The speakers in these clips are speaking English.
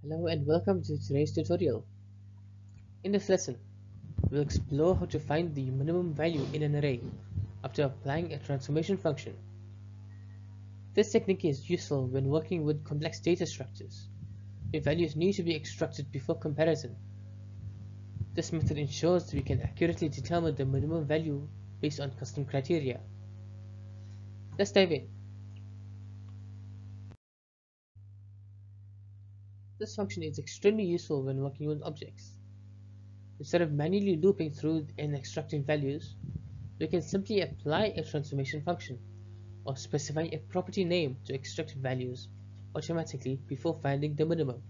Hello and welcome to today's tutorial. In this lesson, we'll explore how to find the minimum value in an array after applying a transformation function. This technique is useful when working with complex data structures, where values need to be extracted before comparison. This method ensures that we can accurately determine the minimum value based on custom criteria. Let's dive in. This function is extremely useful when working with objects. Instead of manually looping through and extracting values, we can simply apply a transformation function or specify a property name to extract values automatically before finding the minimum.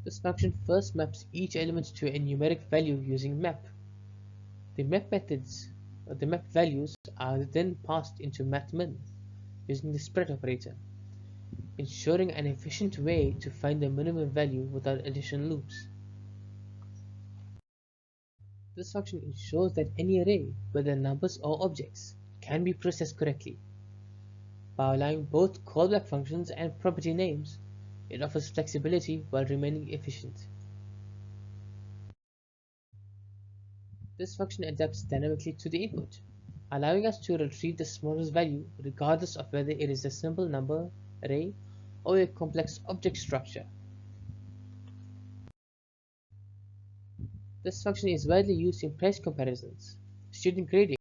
This function first maps each element to a numeric value using map. The map values are then passed into Math.min using the spread operator, ensuring an efficient way to find the minimum value without additional loops. This function ensures that any array, whether numbers or objects, can be processed correctly. By allowing both callback functions and property names, it offers flexibility while remaining efficient. This function adapts dynamically to the input, allowing us to retrieve the smallest value regardless of whether it is a simple number array or a complex object structure. This function is widely used in price comparisons, student grading,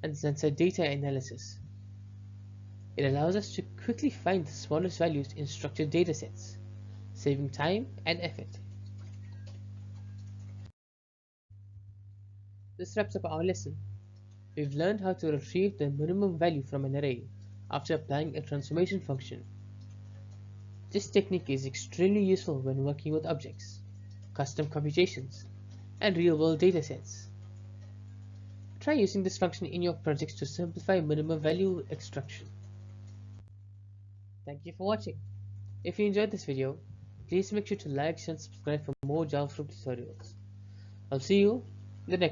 and sensor data analysis. It allows us to quickly find the smallest values in structured datasets, saving time and effort. This wraps up our lesson. We've learned how to retrieve the minimum value from an array after applying a transformation function. This technique is extremely useful when working with objects, custom computations, and real-world datasets. Try using this function in your projects to simplify minimum value extraction. Thank you for watching. If you enjoyed this video, please make sure to like and subscribe for more JavaScript tutorials. I'll see you in the next